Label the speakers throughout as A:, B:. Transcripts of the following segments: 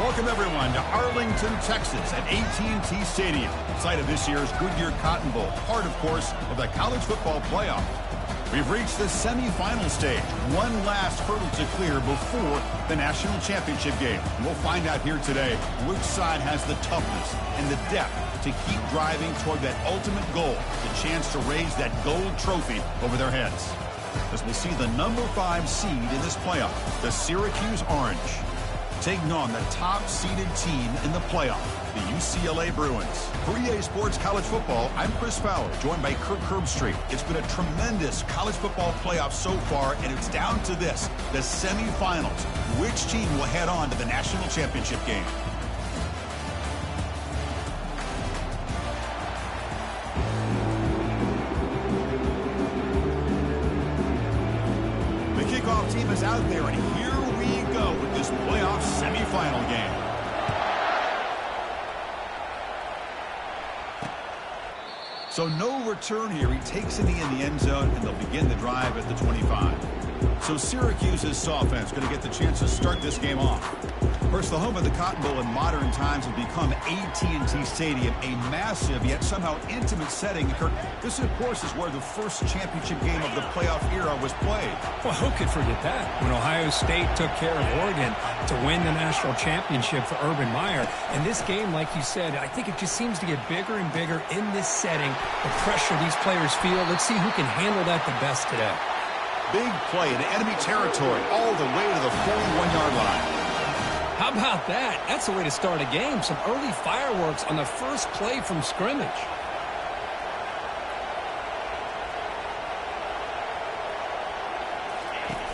A: Welcome, everyone, to Arlington, Texas at AT&T Stadium, site of this year's Goodyear Cotton Bowl, part, of course, of the college football playoff. We've reached the semifinal stage, one last hurdle to clear before the national championship game. And we'll find out here today which side has the toughness and the depth to keep driving toward that ultimate goal, the chance to raise that gold trophy over their heads. As we'll see the number 5 seed in this playoff, the Syracuse Orange, taking on the top-seeded team in the playoff, the UCLA Bruins. For EA Sports College Football, I'm Chris Fowler, joined by Kirk Herbstreit. It's been a tremendous college football playoff so far, and it's down to this, the semifinals. Which team will head on to the national championship game? The kickoff team is out there, and here we go with this playoff semifinal game. So no return here. He takes it in the end zone, and they'll begin the drive at the 25. So Syracuse's offense going to get the chance to start this game off. Of course, the home of the Cotton Bowl in modern times has become AT&T Stadium, a massive yet somehow intimate setting. This, of course, is where the first championship game of the playoff era was played.
B: Well, who could forget that? When Ohio State took care of Oregon to win the national championship for Urban Meyer. And this game, like you said, I think it just seems to get bigger and bigger in this setting. The pressure these players feel. Let's see who can handle that the best today.
A: Big play into enemy territory all the way to the 41-yard line.
B: How about that? That's the way to start a game. Some early fireworks on the first play from scrimmage.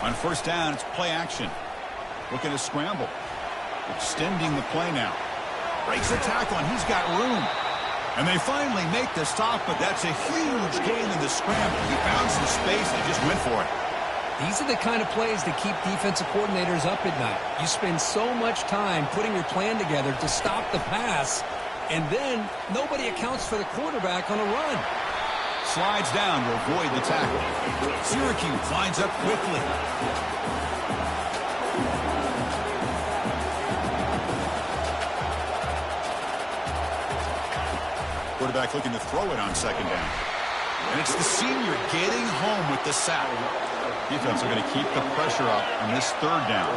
A: On first down, it's play action. Looking to scramble. Extending the play now. Breaks a tackle, and he's got room. And they finally make the stop, but that's a huge gain in the scramble. He found some space and just went for it.
B: These are the kind of plays that keep defensive coordinators up at night. You spend so much time putting your plan together to stop the pass, and then nobody accounts for the quarterback on a run.
A: Slides down to avoid the tackle. Syracuse lines up quickly. Quarterback looking to throw it on second down. And it's the senior getting home with the sack. Defense are going to keep the pressure up on this third down.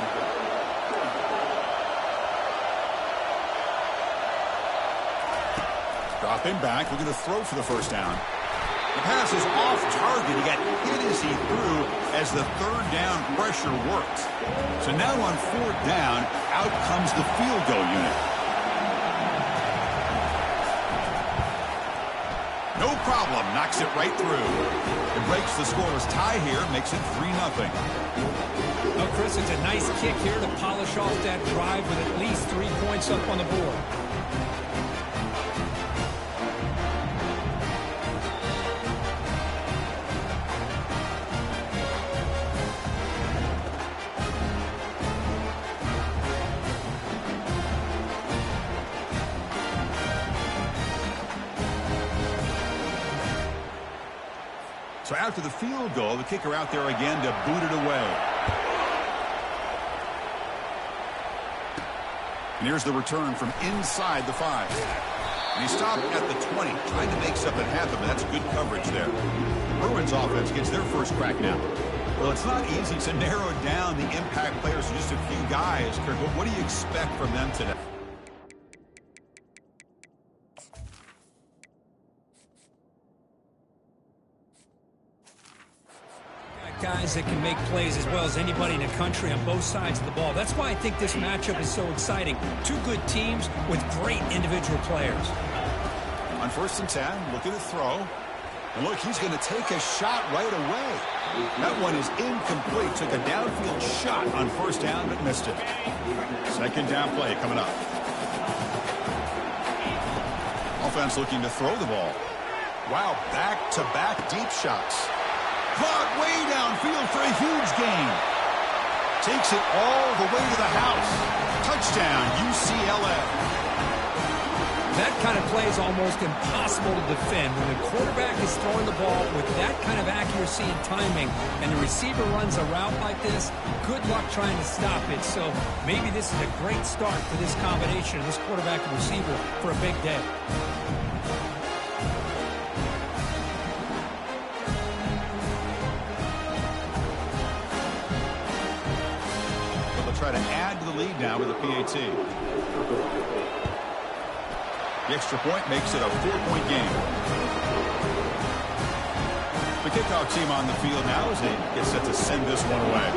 A: Dropping back, looking to throw for the first down. The pass is off target. He got hit as he threw as the third down pressure worked. So now on fourth down, out comes the field goal unit. No problem, knocks it right through. It breaks the scoreless tie here, makes it 3-0.
B: Well, Chris, it's a nice kick here to polish off that drive with at least 3 points up on the board.
A: So after the field goal, the kicker out there again to boot it away. And here's the return from inside the 5. And he stopped at the 20, trying to make something happen, but that's good coverage there. Bruins offense gets their first crack now. Well, it's not easy to narrow down the impact players to just a few guys, Kirk, but what do you expect from them today?
B: Guys that can make plays as well as anybody in the country on both sides of the ball. That's why I think this matchup is so exciting. 2 good teams with great individual players.
A: On first and 10, looking to throw. And look, he's going to take a shot right away. That one is incomplete. Took a downfield shot on first down, but missed it. Second down play coming up. Offense looking to throw the ball. Wow, back-to-back deep shots. Caught way downfield for a huge gain. Takes it all the way to the house. Touchdown, UCLA.
B: That kind of play is almost impossible to defend. When the quarterback is throwing the ball with that kind of accuracy and timing, and the receiver runs a route like this, good luck trying to stop it. So maybe this is a great start for this combination of this quarterback and receiver for a big day.
A: They'll try to add to the lead now with a PAT. The extra point makes it a 4-point game. The kickoff team on the field now as they get set to send this one away.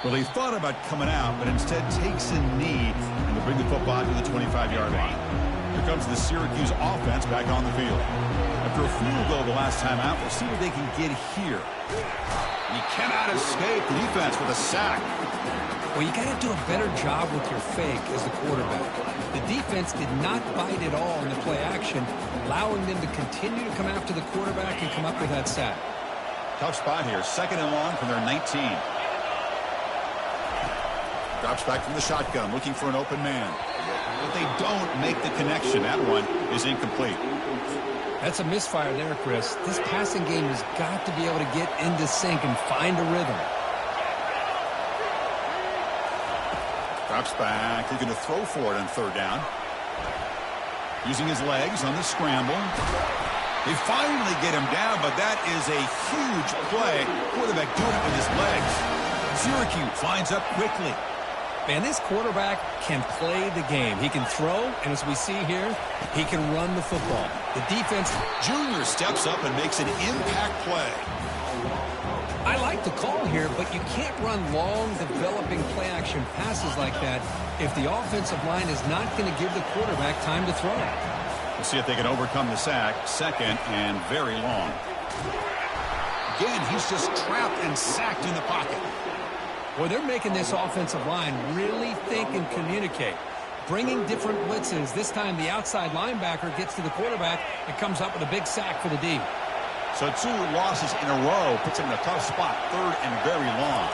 A: Well, he thought about coming out, but instead takes a knee and will bring the football to the 25-yard line. Here comes the Syracuse offense back on the field. After a field goal the last time out, we'll see what they can get here. He cannot escape the defense with a sack.
B: Well, you got to do a better job with your fake as the quarterback. The defense did not bite at all in the play action, allowing them to continue to come after the quarterback and come up with that sack.
A: Tough spot here. 2nd and long from their 19. Drops back from the shotgun, looking for an open man. But they don't make the connection. That one is incomplete.
B: That's a misfire there, Chris. This passing game has got to be able to get into sync and find a rhythm.
A: Drops back. Looking to throw for it on 3rd down. Using his legs on the scramble. They finally get him down, but that is a huge play. Quarterback doing it with his legs. Syracuse lines up quickly.
B: Man, this quarterback can play the game. He can throw, and as we see here, he can run the football. The defense...
A: Junior steps up and makes an impact play.
B: I like the call here, but you can't run long, developing play-action passes like that if the offensive line is not going to give the quarterback time to throw.
A: We'll see if they can overcome the sack. 2nd and very long. Again, he's just trapped and sacked in the pocket.
B: Well, they're making this offensive line really think and communicate. Bringing different blitzes. This time the outside linebacker gets to the quarterback and comes up with a big sack for the D.
A: So 2 losses in a row puts him in a tough spot. 3rd and very long.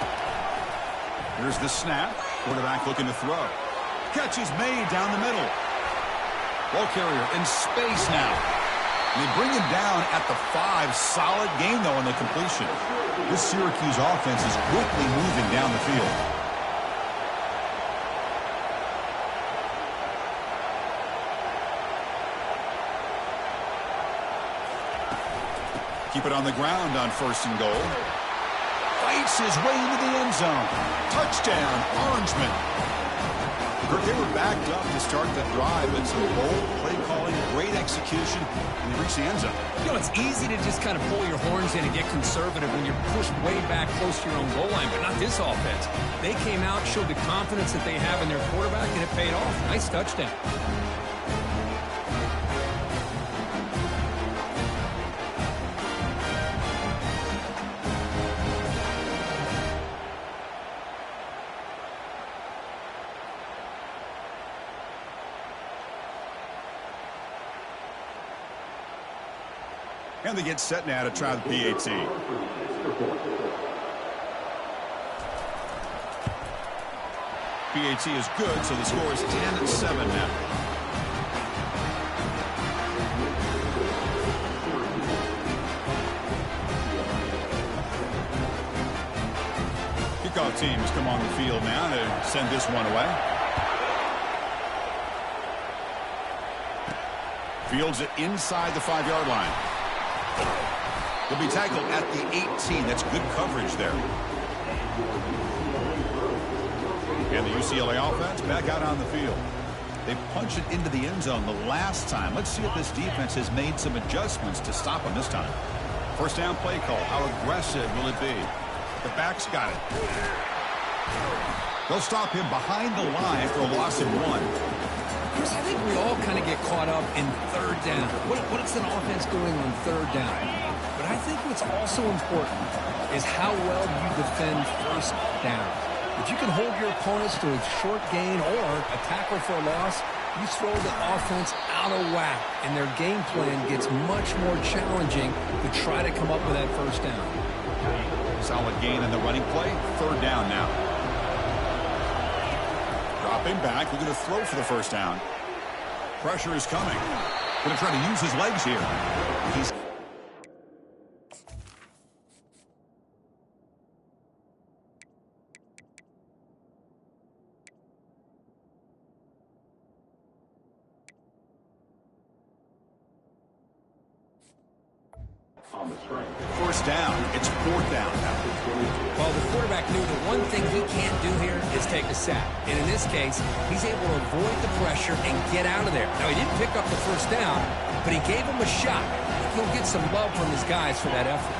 A: Here's the snap. Quarterback looking to throw. Catch is made down the middle. Ball carrier in space now. And they bring him down at the 5. Solid game, though, on the completion. This Syracuse offense is quickly moving down the field. Keep it on the ground on 1st and goal. Fights his way into the end zone. Touchdown, Orangemen. They were backed up to start the drive, but some bold play calling, great execution, and they reach the end zone.
B: You know, it's easy to just kind of pull your horns in and get conservative when you're pushed way back close to your own goal line, but not this offense. They came out, showed the confidence that they have in their quarterback, and it paid off. Nice touchdown.
A: And they get set now to try the PAT. PAT is good, so the score is 10-7 now. Kickoff teams come on the field now to send this one away. Fields it inside the 5-yard line. He'll be tackled at the 18. That's good coverage there. And the UCLA offense back out on the field. They punch it into the end zone the last time. Let's see if this defense has made some adjustments to stop them this time. 1st down play call. How aggressive will it be? The back's got it. They'll stop him behind the line after a loss in 1.
B: Chris, I think we all kind of get caught up in 3rd down. What is an offense doing on 3rd down? But I think what's also important is how well you defend 1st down. If you can hold your opponents to a short gain or a tackle for a loss, you throw the offense out of whack, and their game plan gets much more challenging to try to come up with that 1st down.
A: Solid gain in the running play. 3rd down now. Dropping back, looking to throw for the first down. Pressure is coming. Going to try to use his legs here. He's first down. It's fourth down now.
B: Well, the quarterback knew the one thing he can't do here is take a sack. And in this case, he's able to avoid the pressure and get out of there. Now, he didn't pick up the first down, but he gave him a shot. He'll get some love from his guys for that effort.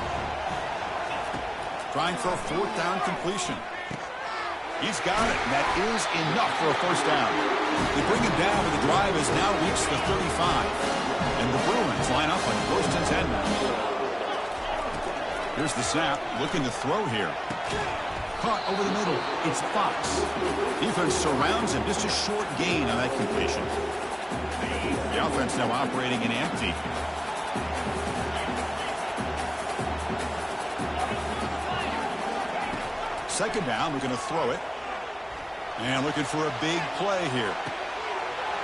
A: Trying for a fourth down completion. He's got it, and that is enough for a first down. They bring him down, but the drive has now reached the 35. And the Bruins line up on first and 10 now. Here's the snap, looking to throw here. Caught over the middle. It's Fox. Defense surrounds him. Just a short gain on that completion. The offense now operating in empty. Second down, we're going to throw it. And looking for a big play here.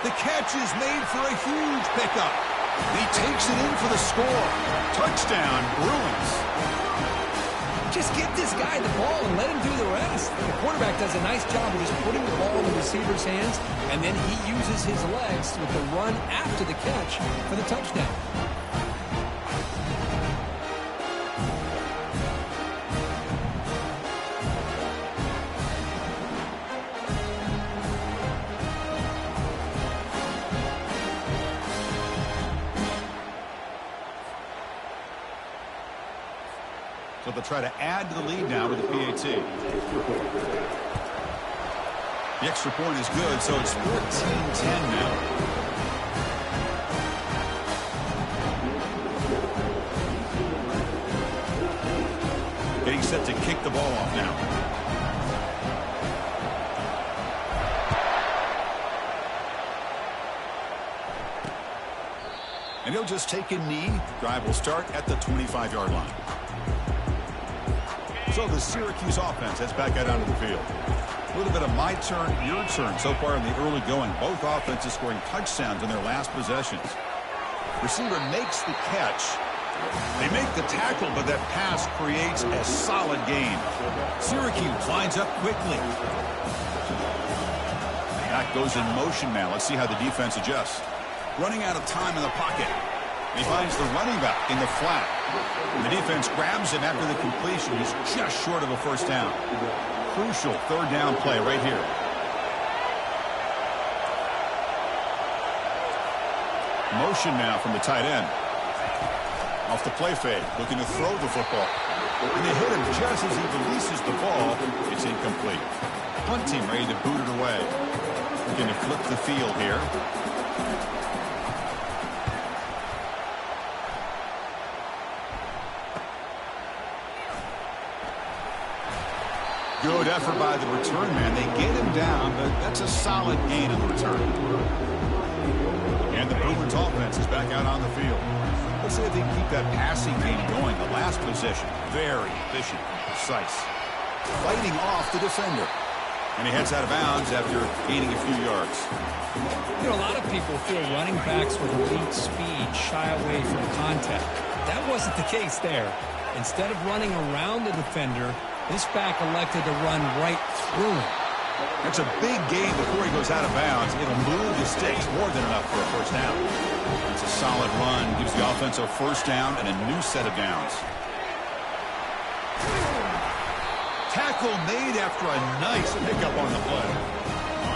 A: The catch is made for a huge pickup. He takes it in for the score. Touchdown, Bruins.
B: Just get this guy the ball and let him do the rest. The quarterback does a nice job of just putting the ball in the receiver's hands, and then he uses his legs with the run after the catch for the touchdown.
A: So they'll try to add to the lead now with the PAT. The extra point is good, so it's 14-10 now. Getting set to kick the ball off now. And he'll just take a knee. The drive will start at the 25-yard line. So the Syracuse offense heads back out onto the field. A little bit of my turn, your turn so far in the early going. Both offenses scoring touchdowns in their last possessions. Receiver makes the catch. They make the tackle, but that pass creates a solid gain. Syracuse lines up quickly. That goes in motion now. Let's see how the defense adjusts. Running out of time in the pocket. He finds the running back in the flat. And the defense grabs him after the completion. He's just short of a first down. Crucial third down play right here. Motion now from the tight end. Off the play fake, looking to throw the football. And they hit him just as he releases the ball. It's incomplete. Punt team ready to boot it away. Looking to flip the field here. Good effort by the return man. They get him down, but that's a solid gain in the return. And the Bruins offense is back out on the field. Let's see if they can keep that passing game going. The last possession, very efficient, precise. Fighting off the defender. And he heads out of bounds after gaining a few yards.
B: You know, a lot of people feel running backs with elite speed shy away from contact. That wasn't the case there. Instead of running around the defender, this back elected to run right through him.
A: That's a big gain before he goes out of bounds. It'll move the sticks more than enough for a first down. It's a solid run. Gives the offense a first down and a new set of downs. Tackle made after a nice pickup on the play.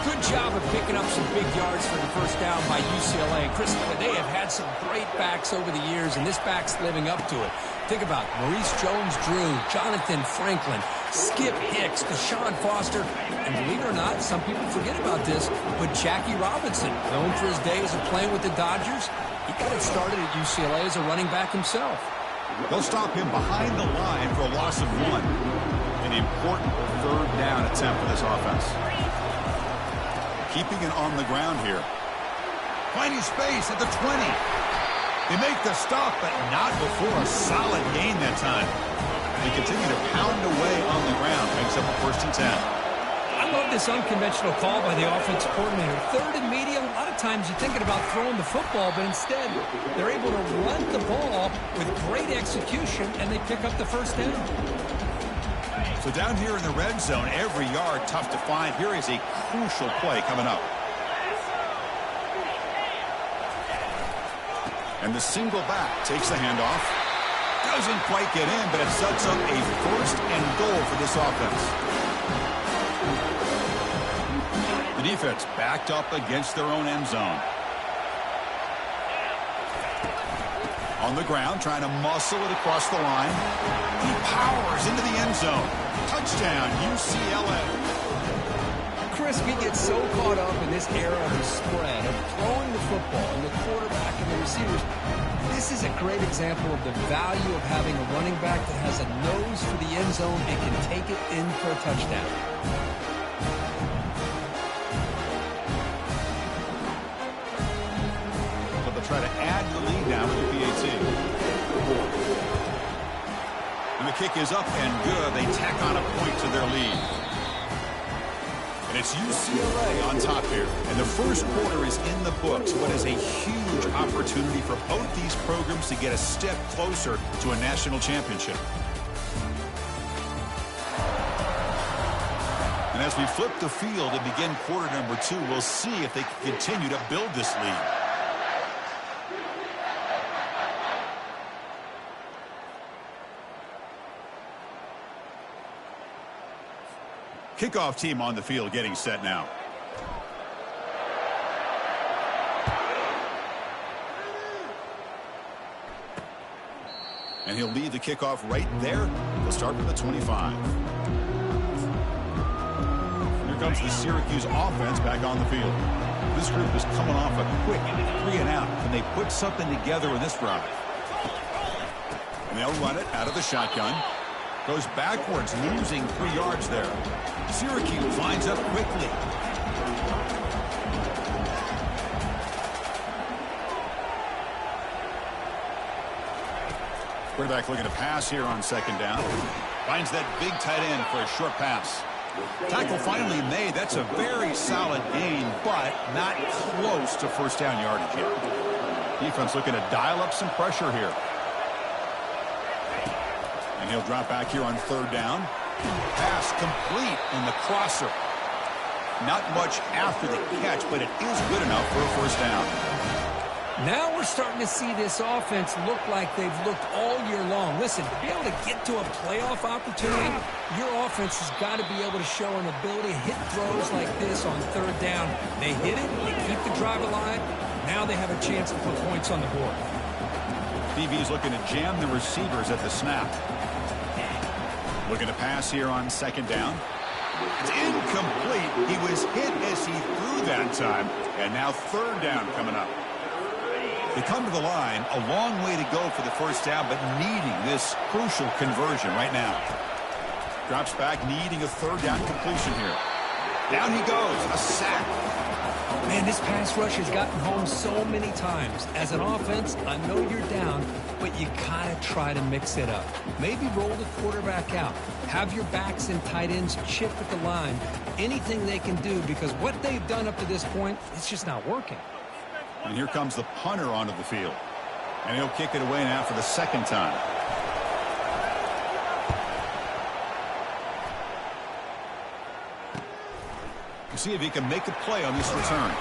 B: Good job of picking up some big yards for the first down by UCLA. Chris, they have had some great backs over the years, and this back's living up to it. Think about Maurice Jones-Drew, Jonathan Franklin, Skip Hicks, Deshaun Foster, and believe it or not, some people forget about this, but Jackie Robinson, known for his days of playing with the Dodgers, he got it started at UCLA as a running back himself.
A: They'll stop him behind the line for a loss of 1. An important third down attempt for this offense. Keeping it on the ground here. Finding space at the 20. They make the stop, but not before a solid gain that time. They continue to pound away on the ground. Makes up a first and 10.
B: I I love this unconventional call by the offensive coordinator. Third and medium, a lot of times you're thinking about throwing the football, but instead they're able to run the ball with great execution, and they pick up the first down.
A: So down here in the red zone, every yard tough to find. Here is a crucial play coming up. And the single back takes the handoff. Doesn't quite get in, but it sets up a first and goal for this offense. The defense backed up against their own end zone. On the ground, trying to muscle it across the line. He powers into the end zone. Touchdown, UCLA.
B: Chris, we get so caught up in this era of the spread, of throwing the football, and the quarterback and the receivers. This is a great example of the value of having a running back that has a nose for the end zone and can take it in for a touchdown.
A: But they'll try to add the lead now with the PAT. And the kick is up and good. They tack on a point to their lead. And it's UCLA on top here. And the first quarter is in the books. What is a huge opportunity for both these programs to get a step closer to a national championship. And as we flip the field and begin quarter number 2, we'll see if they can continue to build this lead. Kickoff team on the field getting set now. And he'll lead the kickoff right there. He'll start from the 25. Here comes the Syracuse offense back on the field. This group is coming off a quick 3 and out. Can they put something together in this drive? And they'll run it out of the shotgun. Goes backwards, losing 3 yards there. Syracuse lines up quickly. Quarterback looking to pass here on second down. Finds that big tight end for a short pass. Tackle finally made. That's a very solid gain, but not close to first down yardage yet. Defense looking to dial up some pressure here. And he'll drop back here on third down. Pass complete in the crosser. Not much after the catch, but it is good enough for a first down.
B: Now we're starting to see this offense look like they've looked all year long. Listen, to be able to get to a playoff opportunity, your offense has got to be able to show an ability to hit throws like this on third down. They hit it, they keep the drive alive. Now they have a chance to put points on the board.
A: DB's looking to jam the receivers at the snap. Looking to pass here on second down. It's incomplete. He was hit as he threw that time. And now third down coming up. They come to the line, a long way to go for the first down, but needing this crucial conversion right now. Drops back, needing a third down completion here. Down he goes, a sack.
B: Man, this pass rush has gotten home so many times. As an offense, I know you're down, but you gotta try to mix it up. Maybe roll the quarterback out. Have your backs and tight ends chip at the line. Anything they can do, because what they've done up to this point, it's just not working.
A: And here comes the punter onto the field. And he'll kick it away now for the second time. See if he can make a play on this return.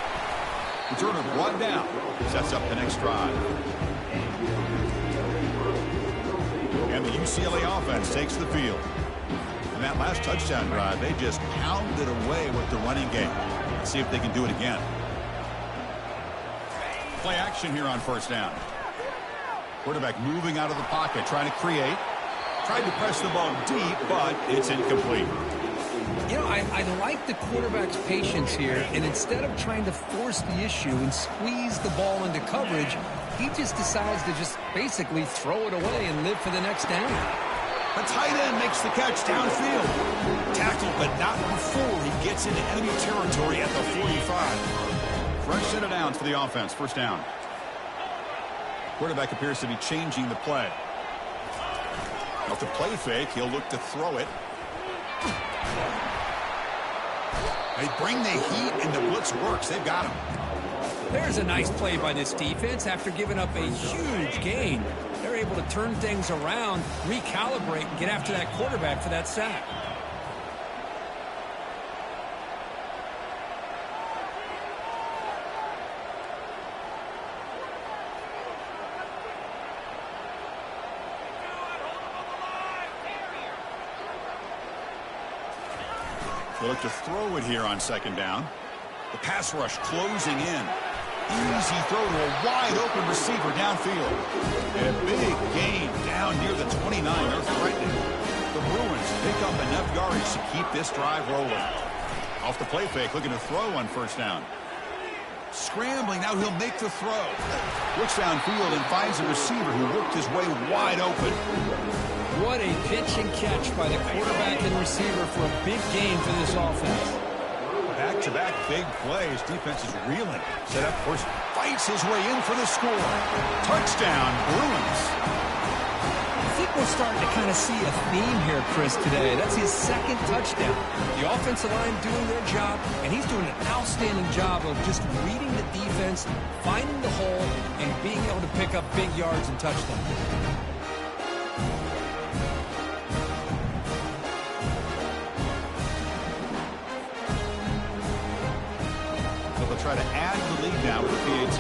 A: Returner brought down. Sets up the next drive. And the UCLA offense takes the field. And that last touchdown drive, they just pounded away with the running game. Let's see if they can do it again. Play action here on first down. Quarterback moving out of the pocket, trying to create. Tried to press the ball deep, but it's incomplete.
B: You know, I like the quarterback's patience here, and instead of trying to force the issue and squeeze the ball into coverage, he just decides to just basically throw it away and live for the next down.
A: The tight end makes the catch downfield. Tackled, but not before he gets into enemy territory at the 45. Fresh set of downs for the offense. First down. Quarterback appears to be changing the play. Off the play fake, he'll look to throw it. They bring the heat, and the blitz works. They've got him.
B: There's a nice play by this defense. After giving up a huge gain, they're able to turn things around, recalibrate, and get after that quarterback for that sack.
A: They look to throw it here on second down. The pass rush closing in. Easy throw to a wide-open receiver downfield. And a big gain down near the 29. They're threatening. The Bruins pick up enough yardage to keep this drive rolling. Off the play fake, looking to throw on first down. Scrambling, now he'll make the throw. Looks downfield and finds a receiver who worked his way wide open.
B: What a pitch and catch by the quarterback and receiver for a big gain for this offense.
A: Back-to-back big plays. Defense is reeling. Set up, course, fights his way in for the score. Touchdown, Bruins.
B: I think we're starting to kind of see a theme here, Chris, today. That's his second touchdown. The offensive line doing their job, and he's doing an outstanding job of just reading the defense, finding the hole, and being able to pick up big yards and touchdowns.
A: Try to add the lead now with the PAT.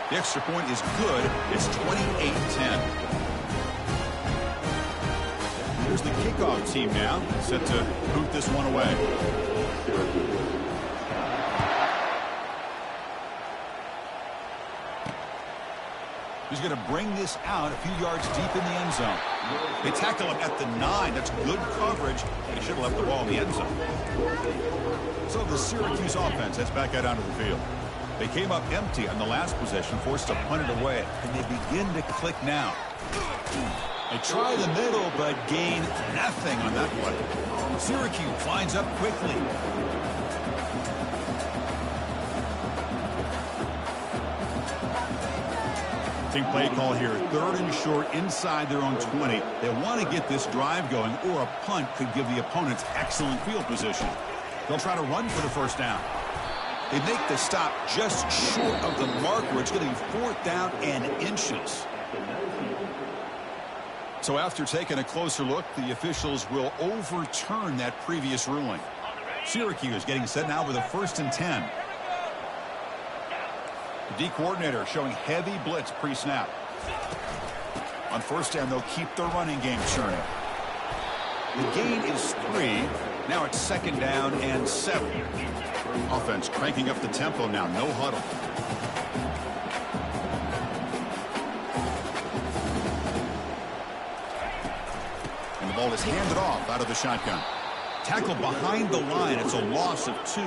A: The extra point is good. It's 28-10. Here's the kickoff team now, set to boot this one away. He's going to bring this out a few yards deep in the end zone. They tackle him at the 9. That's good coverage. They should have left the ball in the end zone. So the Syracuse offense heads back out onto the field. They came up empty on the last possession, forced to punt it away. And they begin to click now. They try the middle, but gain nothing on that play. Syracuse lines up quickly. Play call here, 3rd and short inside their own 20. They want to get this drive going, or a punt could give the opponents excellent field position. They'll try to run for the first down. They make the stop just short of the marker. It's going to be 4th down and inches. So after taking a closer look, the officials will overturn that previous ruling. Syracuse getting set now with a 1st and 10. The D coordinator showing heavy blitz pre-snap. On first down, they'll keep the running game churning. The gain is 3. Now it's 2nd down and 7. Offense cranking up the tempo now. No huddle. And the ball is handed off out of the shotgun. Tackle behind the line. It's a loss of 2.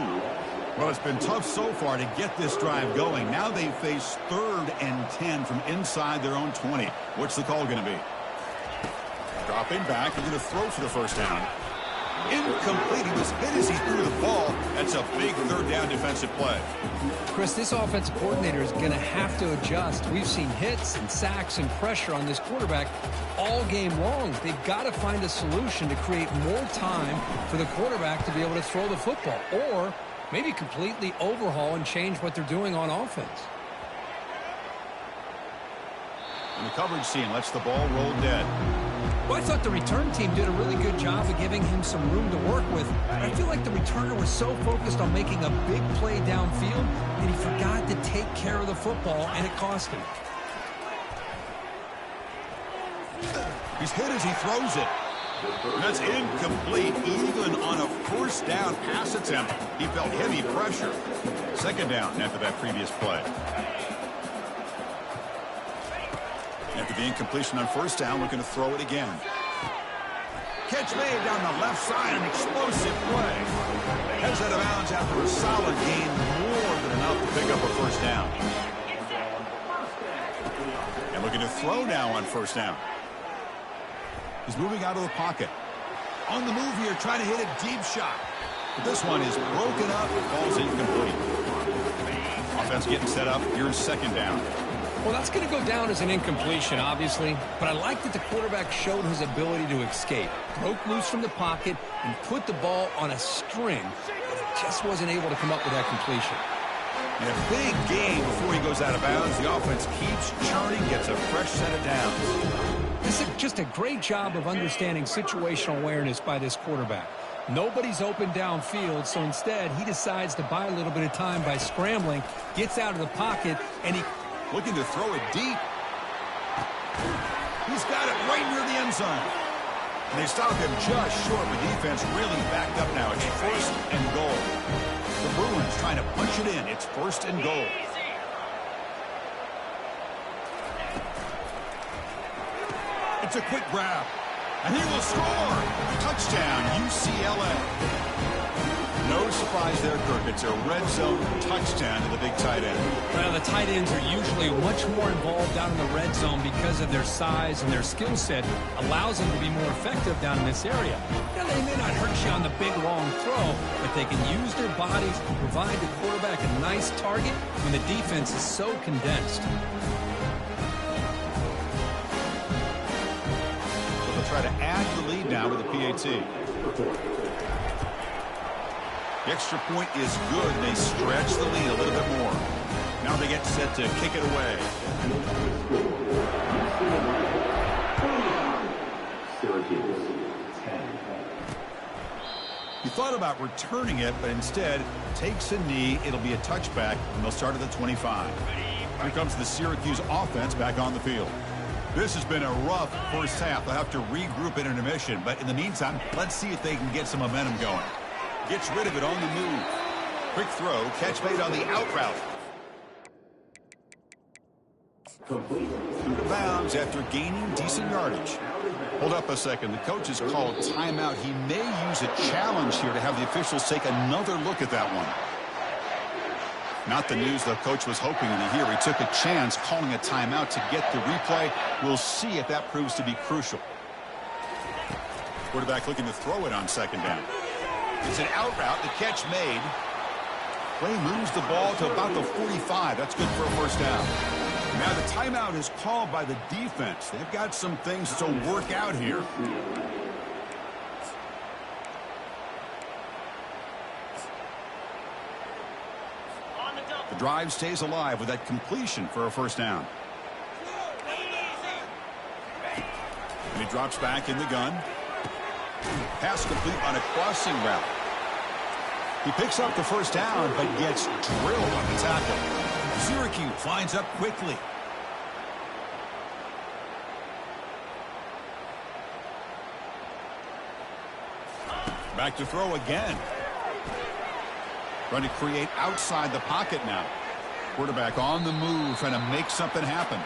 A: Well, it's been tough so far to get this drive going. Now they face 3rd and 10 from inside their own 20. What's the call going to be? Dropping back. They're going to throw for the first down. Incomplete. He was hit as he threw the ball. That's a big 3rd down defensive play.
B: Chris, this offensive coordinator is going to have to adjust. We've seen hits and sacks and pressure on this quarterback all game long. They've got to find a solution to create more time for the quarterback to be able to throw the football, or maybe completely overhaul and change what they're doing on offense.
A: And the coverage team lets the ball roll dead.
B: Well, I thought the return team did a really good job of giving him some room to work with. I feel like the returner was so focused on making a big play downfield that he forgot to take care of the football, and it cost him.
A: He's hit as he throws it. That's incomplete. Even on a 1st down pass attempt, he felt heavy pressure. 2nd down after that previous play. After the incompletion on 1st down, looking to throw it again. Catch made down the left side, an explosive play. Heads out of bounds after a solid gain, more than enough to pick up a 1st down. And looking to throw now on 1st down. He's moving out of the pocket. On the move here, trying to hit a deep shot. But this one is broken up. It falls incomplete. Offense getting set up. Here's 2nd down.
B: Well, that's going to go down as an incompletion, obviously, but I like that the quarterback showed his ability to escape, broke loose from the pocket, and put the ball on a string, but he just wasn't able to come up with that completion.
A: In a big game before he goes out of bounds, the offense keeps churning, gets a fresh set of downs.
B: This is just a great job of understanding situational awareness by this quarterback. Nobody's open downfield, so instead he decides to buy a little bit of time by scrambling, gets out of the pocket, and he...
A: Looking to throw it deep. He's got it right near the end zone. And they stop him just short. The defense really backed up now. It's 1st and goal. The Bruins trying to punch it in. It's 1st and goal. It's a quick grab. And he will score. Touchdown, UCLA. No surprise there, Kirk. It's a red zone touchdown to the big tight end.
B: Well, the tight ends are usually much more involved down in the red zone because of their size, and their skill set allows them to be more effective down in this area. Now, they may not hurt you on the big, long throw, but they can use their bodies to provide the quarterback a nice target when the defense is so condensed.
A: So they'll try to add the lead now with the PAT. The extra point is good, and they stretch the lead a little bit more. Now they get set to kick it away.
C: Syracuse, 10.
A: He thought about returning it, but instead takes a knee. It'll be a touchback, and they'll start at the 25. Here comes the Syracuse offense back on the field. This has been a rough first half. They'll have to regroup in intermission, but in the meantime, let's see if they can get some momentum going. Gets rid of it on the move. Quick throw. Catch made on the out route. Through the bounds after gaining decent yardage. Hold up a second. The coach has called timeout. He may use a challenge here to have the officials take another look at that one. Not the news the coach was hoping to hear. He took a chance calling a timeout to get the replay. We'll see if that proves to be crucial. Quarterback looking to throw it on 2nd down. It's an out route. The catch made. Play moves the ball to about the 45. That's good for a 1st down. Now the timeout is called by the defense. They've got some things to work out here. The drive stays alive with that completion for a 1st down. And he drops back in the gun. Pass complete on a crossing route. He picks up the 1st down, but gets drilled on the tackle. Syracuse lines up quickly. Back to throw again. Trying to create outside the pocket now. Quarterback on the move, trying to make something happen.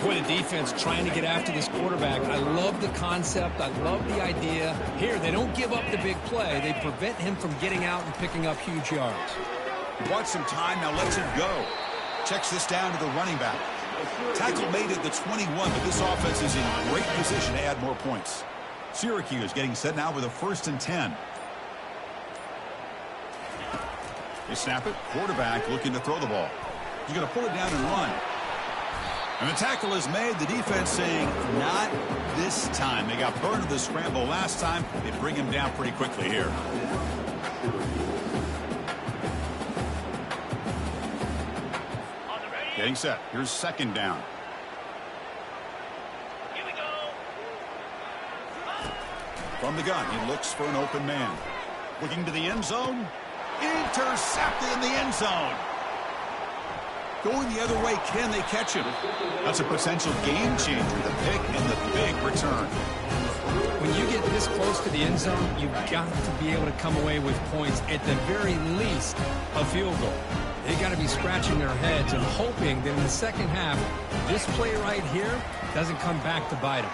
B: Boy, the defense trying to get after this quarterback. I love the concept. I love the idea. Here, they don't give up the big play. They prevent him from getting out and picking up huge yards.
A: He wants some time, now lets it go. Checks this down to the running back. Tackle made at the 21, but this offense is in great position to add more points. Syracuse getting set now with a 1st and 10. They snap it. Quarterback looking to throw the ball. He's going to pull it down and run. And the tackle is made. The defense saying, not this time. They got burned in the scramble last time. They bring him down pretty quickly here. Getting set. Here's 2nd down.
D: Here we go.
A: From the gun, he looks for an open man. Looking to the end zone. Intercepted in the end zone. Going the other way, can they catch him? That's a potential game changer, the pick and the big return.
B: When you get this close to the end zone, you've got to be able to come away with points, at the very least, a field goal. They got to be scratching their heads and hoping that in the 2nd half, this play right here doesn't come back to bite them.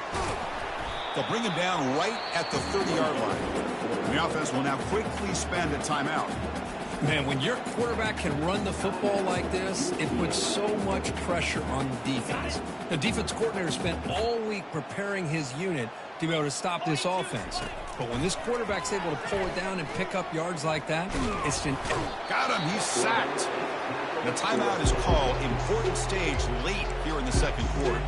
A: They'll bring him down right at the 30-yard line. The offense will now quickly spend a timeout.
B: Man, when your quarterback can run the football like this, it puts so much pressure on the defense. The defense coordinator spent all week preparing his unit to be able to stop this offense. But when this quarterback's able to pull it down and pick up yards like that, it's an...
A: Got him. He's sacked. The timeout is called. Important stage late here in the second quarter.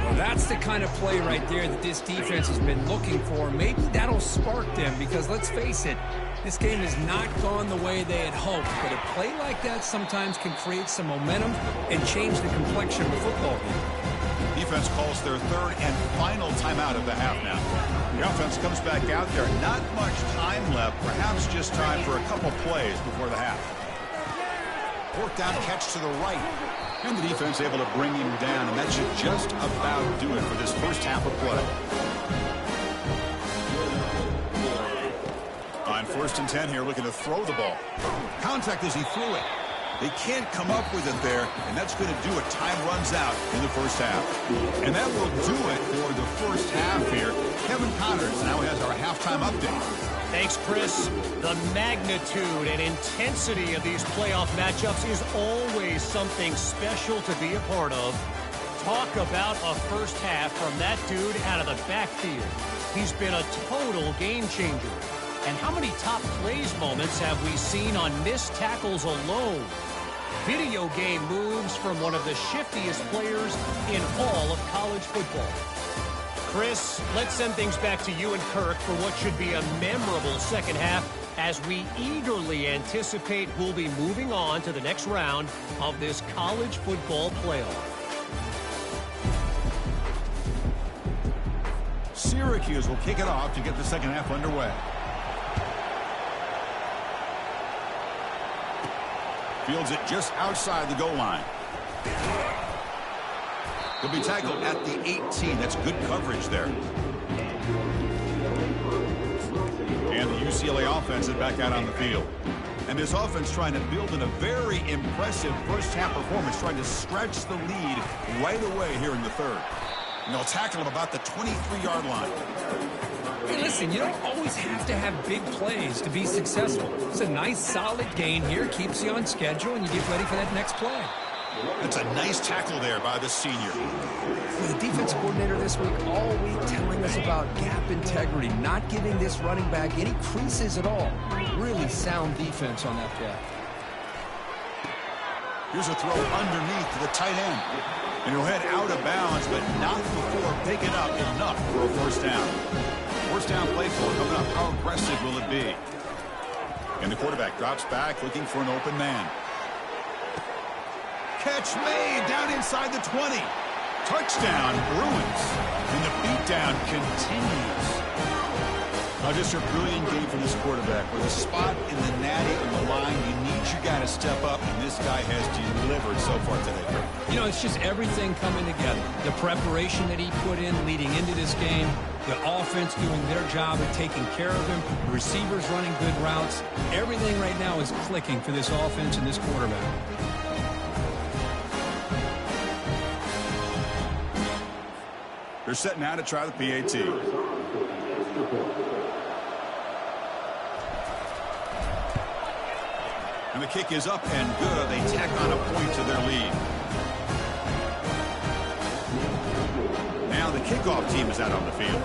B: Well, that's the kind of play right there that this defense has been looking for. Maybe that'll spark them because, let's face it, this game has not gone the way they had hoped. But a play like that sometimes can create some momentum and change the complexion of the football game.
A: Defense calls their third and final timeout of the half now. The offense comes back out there. Not much time left. Perhaps just time for a couple plays before the half. Fourth down catch to the right. And the defense able to bring him down. And that should just about do it for this first half of play. On 1st and 10 here, looking to throw the ball. Contact as he threw it. They can't come up with it there, and that's going to do it. Time runs out in the first half. And that will do it for the first half here. Kevin Connors now has our halftime update.
D: Thanks, Chris. The magnitude and intensity of these playoff matchups is always something special to be a part of. Talk about a first half from that dude out of the backfield. He's been a total game changer. And how many top plays moments have we seen on missed tackles alone? Video game moves from one of the shiftiest players in all of college football. Chris, let's send things back to you and Kirk for what should be a memorable second half as we eagerly anticipate who'll be moving on to the next round of this college football playoff.
A: Syracuse will kick it off to get the second half underway. Fields it just outside the goal line. He'll be tackled at the 18. That's good coverage there. And the UCLA offense is back out on the field. And this offense trying to build in a very impressive first half performance, trying to stretch the lead right away here in the third. And they'll tackle him about the 23-yard line.
B: Hey, listen, you don't always have to have big plays to be successful. It's a nice, solid gain here, keeps you on schedule, and you get ready for that next play.
A: That's a nice tackle there by the senior.
B: The defense coordinator this week all week telling us about gap integrity, not giving this running back any creases at all. Really sound defense on that play.
A: Here's a throw underneath to the tight end. And he'll head out of bounds, but not before picking up enough for a first down. First down play for coming up. How aggressive will it be? And the quarterback drops back looking for an open man. Catch made down inside the 20. Touchdown, Bruins. And the beatdown continues. Now just a brilliant game from this quarterback. With a spot in the natty on the line, you need your guy to step up, and this guy has delivered so far today.
B: You know, it's just everything coming together. The preparation that he put in leading into this game, the offense doing their job of taking care of him, the receivers running good routes. Everything right now is clicking for this offense and this quarterback.
A: They're set now to try the PAT. And the kick is up and good. They tack on a point to their lead. Now the kickoff team is out on the field.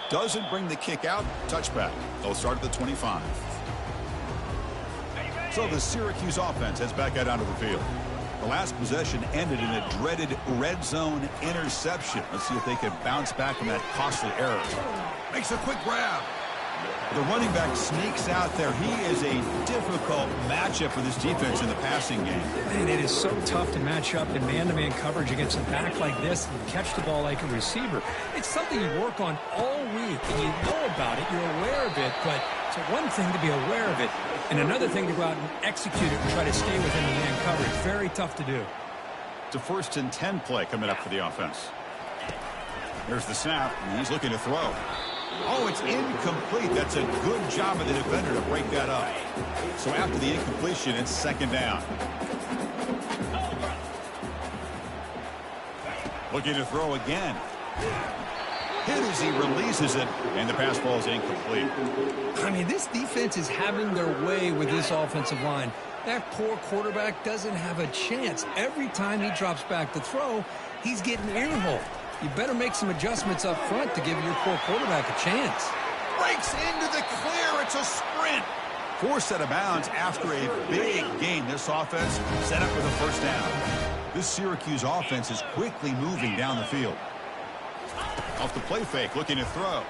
A: Doesn't bring the kick out. Touchback. They'll start at the 25. So the Syracuse offense heads back out onto the field. The last possession ended in a dreaded red zone interception. Let's see if they can bounce back from that costly error. Makes a quick grab. The running back sneaks out there. He is a difficult matchup for this defense in the passing game.
B: Man, it is so tough to match up in man-to-man coverage against a back like this and catch the ball like a receiver. It's something you work on all week, and you know about it. You're aware of it, but it's one thing to be aware of it, and another thing to go out and execute it and try to stay within the man coverage. Very tough to do.
A: It's a 1st and 10 play coming up for the offense. There's the snap, and he's looking to throw. Oh, it's incomplete. That's a good job of the defender to break that up. So after the incompletion, it's second down. Looking to throw again. Hit as he releases it, and the pass ball is incomplete.
B: I mean, this defense is having their way with this offensive line. That poor quarterback doesn't have a chance. Every time he drops back to throw, he's getting earholed. You better make some adjustments up front to give your poor quarterback a chance.
A: Breaks into the clear. It's a sprint. Forced out of bounds after a big gain. This offense set up with a first down. This Syracuse offense is quickly moving down the field. Off the play fake, looking to throw.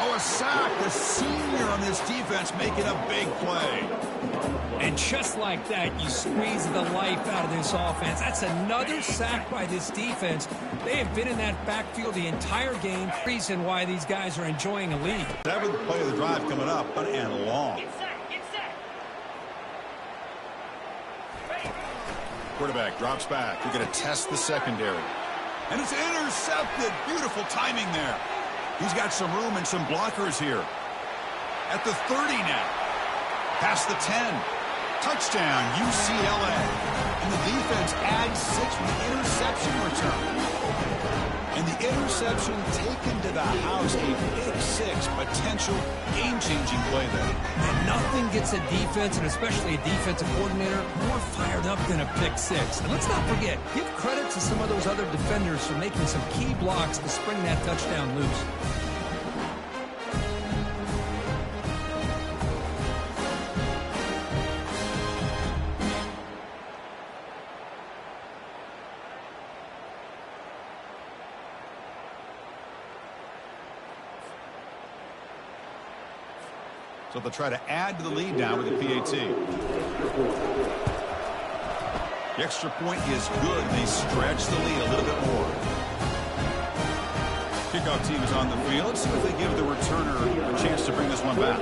A: Oh, a sack. The senior on this defense making a big play.
B: And just like that, you squeeze the life out of this offense. That's another sack by this defense. They have been in that backfield the entire game. Reason why these guys are enjoying a lead.
A: 7th play of the drive coming up, and long. Quarterback drops back. You're going to test the secondary. And it's intercepted. Beautiful timing there. He's got some room and some blockers here. At the 30 now. Past the 10. Touchdown, UCLA. And the defense adds 6 with the interception return. And the interception taken to the house, a big 6, potential game-changing play there.
B: And nothing gets a defense, and especially a defensive coordinator, more fired up than a pick 6. And let's not forget, give credit to some of those other defenders for making some key blocks to spring that touchdown loose.
A: So they'll try to add to the lead now with the PAT. The extra point is good. They stretch the lead a little bit more. Kickoff team is on the field. Let's see if they give the returner a chance to bring this one back.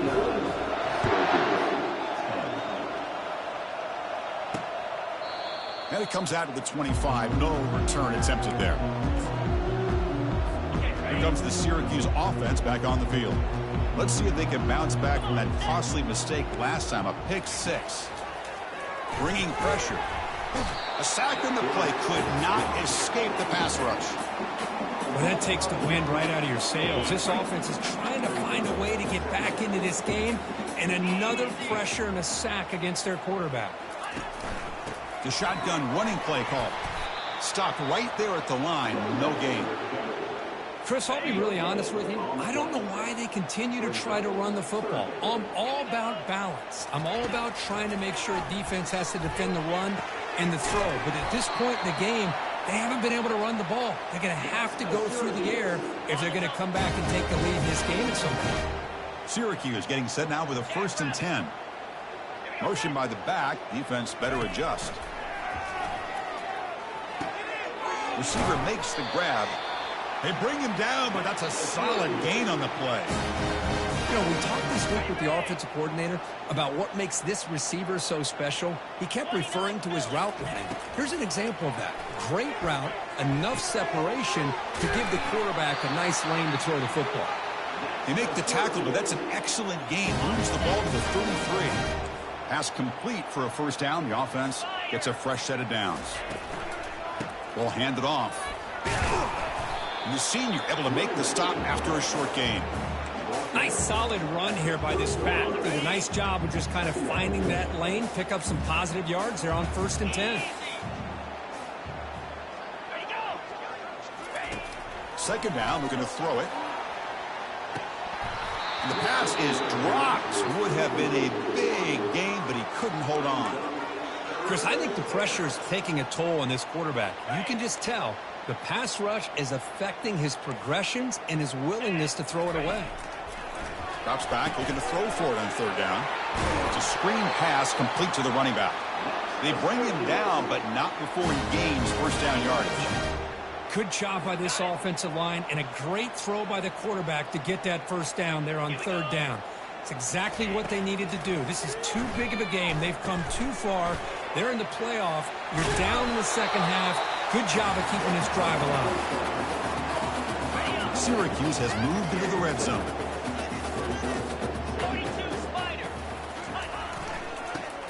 A: And it comes out to the 25. No return attempted there. Here comes the Syracuse offense back on the field. Let's see if they can bounce back from that costly mistake last time, a pick 6. Bringing pressure. A sack in the play could not escape the pass rush.
B: Well, that takes the wind right out of your sails. This offense is trying to find a way to get back into this game, and another pressure and a sack against their quarterback.
A: The shotgun running play call. Stopped right there at the line. No gain.
B: Chris, I'll be really honest with you. I don't know why they continue to try to run the football. I'm all about balance. I'm all about trying to make sure a defense has to defend the run and the throw. But at this point in the game, they haven't been able to run the ball. They're going to have to go through the air if they're going to come back and take the lead in this game at some point.
A: Syracuse getting set now with a 1st and 10. Motion by the back. Defense better adjust. Receiver makes the grab. They bring him down, but that's a solid gain on the play.
B: You know, we talked this week with the offensive coordinator about what makes this receiver so special. He kept referring to his route running. Here's an example of that. Great route, enough separation to give the quarterback a nice lane to throw the football.
A: They make the tackle, but that's an excellent gain. Moves the ball to the 33. Pass complete for a first down. The offense gets a fresh set of downs. Ball handed off. And the senior able to make the stop after a short gain.
B: Nice solid run here by this back. Did a nice job of just kind of finding that lane, pick up some positive yards there on 1st and 10.
A: Second down, looking to throw it. And the pass is dropped. Would have been a big gain, but he couldn't hold on.
B: Chris, I think the pressure is taking a toll on this quarterback. You can just tell the pass rush is affecting his progressions and his willingness to throw it away.
A: Drops back, looking to throw for it on 3rd down. It's a screen pass complete to the running back. They bring him down, but not before he gains first down yardage.
B: Good job by this offensive line and a great throw by the quarterback to get that first down there on 3rd down. It's exactly what they needed to do. This is too big of a game. They've come too far. They're in the playoff. You're down in the second half. Good job of keeping this drive alive.
A: Syracuse has moved into the red zone.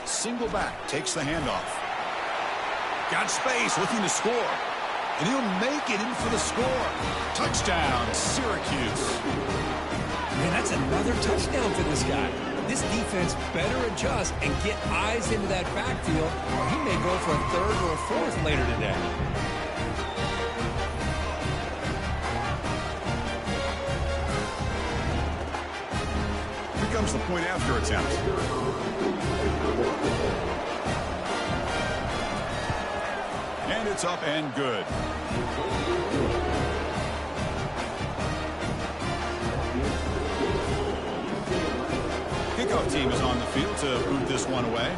A: Single back, takes the handoff. Got space, looking to score. And he'll make it in for the score. Touchdown, Syracuse.
B: Man, that's another touchdown for this guy. This defense better adjust and get eyes into that backfield, or he may go for a third or a fourth later today.
A: Here comes the point after attempt. And it's up and good. Kickoff team is on the field to boot this one away.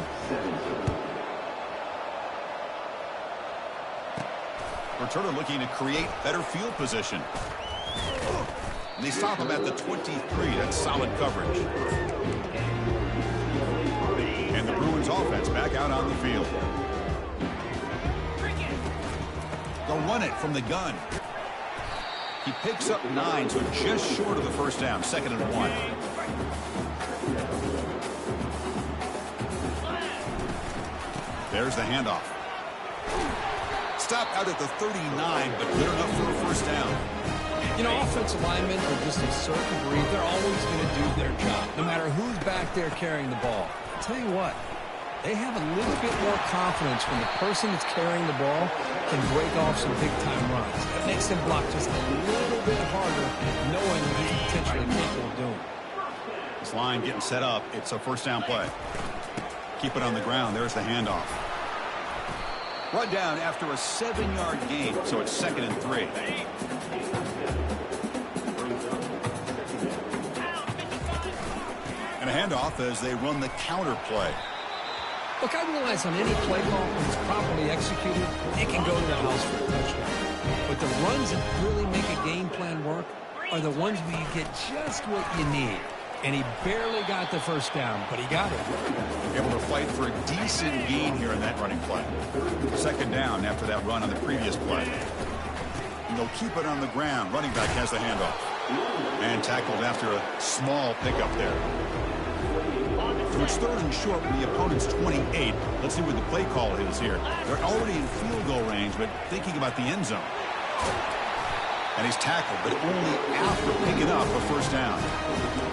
A: Returner looking to create better field position. And they stop him at the 23. That's solid coverage. And the Bruins offense back out on the field. They'll run it from the gun. He picks up 9, so just short of the first down. 2nd and 1. There's the handoff. Stopped out at the 39, but good enough for a first down.
B: You know, offensive linemen are just a certain breed. They're always going to do their job, no matter who's back there carrying the ball. I'll tell you what, they have a little bit more confidence when the person that's carrying the ball can break off some big-time runs. That makes them block just a little bit harder, knowing what he's potentially capable of doing.
A: This line getting set up. It's a first down play. Keep it on the ground. There's the handoff. Run down after a 7-yard gain, so it's 2nd and 3. And a handoff as they run the counter play.
B: Look, I realize on any play call, when it's properly executed, it can go to the house for a touchdown. But the runs that really make a game plan work are the ones where you get just what you need. And he barely got the first down, but he got it.
A: Able to fight for a decent gain here in that running play. 2nd down after that run on the previous play. And they'll keep it on the ground. Running back has the handoff. And tackled after a small pickup there. So it's 3rd and short from the opponent's 28. Let's see what the play call is here. They're already in field goal range, but thinking about the end zone. And he's tackled, but only after picking up a first down.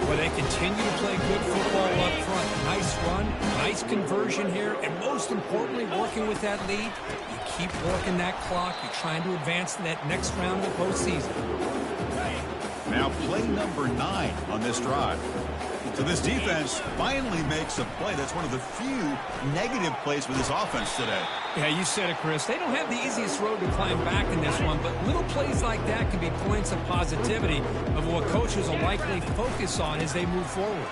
B: Well, they continue to play good football up front. Nice run, nice conversion here, and most importantly, working with that lead, you keep working that clock. You're trying to advance to that next round of the postseason.
A: Now play number 9 on this drive. So this defense finally makes a play. That's one of the few negative plays for this offense today.
B: Yeah, you said it, Chris. They don't have the easiest road to climb back in this one, but little plays like that can be points of positivity of what coaches will likely focus on as they move forward.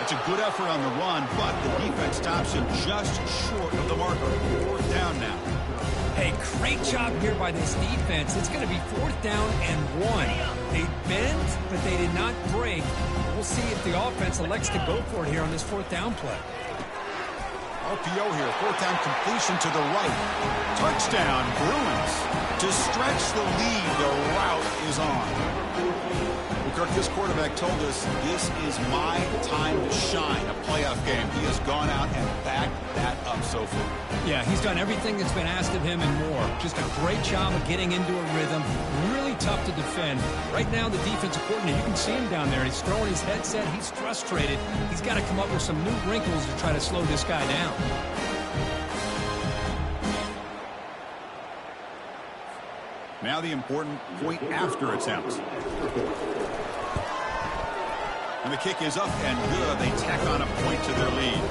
A: It's a good effort on the run, but the defense stops him just short of the marker. 4th down now.
B: Hey, great job here by this defense. It's going to be 4th down and 1. They bent, but they did not break. We'll see if the offense elects to go for it here on this 4th down play.
A: RPO here, 4th down completion to the right. Touchdown, Bruins. To stretch the lead, the route is on. Well, Kirk, this quarterback told us this is my time to shine, a playoff game. He has gone out and backed that up so far.
B: Yeah, he's done everything that's been asked of him and more. Just a great job of getting into a rhythm. Really tough to defend. Right now, the defensive coordinator, you can see him down there. He's throwing his headset. He's frustrated. He's got to come up with some new wrinkles to try to slow this guy down.
A: Now the important point after attempt. And the kick is up and good. They tack on a point to their lead.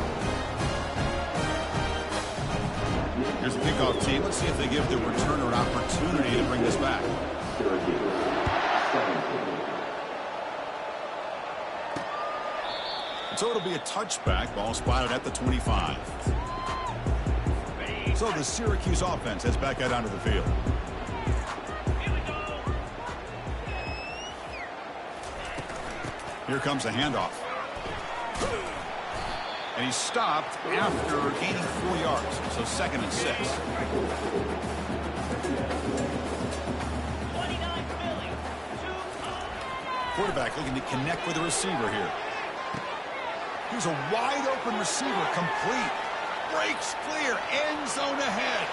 A: Here's the kickoff team. Let's see if they give the returner an opportunity to bring this back. And so it'll be a touchback. Ball spotted at the 25. So the Syracuse offense heads back out onto the field. Here comes the handoff. And he's stopped after gaining 4 yards. So 2nd and 6. Quarterback looking to connect with the receiver here. Here's a wide open receiver, complete. Breaks clear, end zone ahead.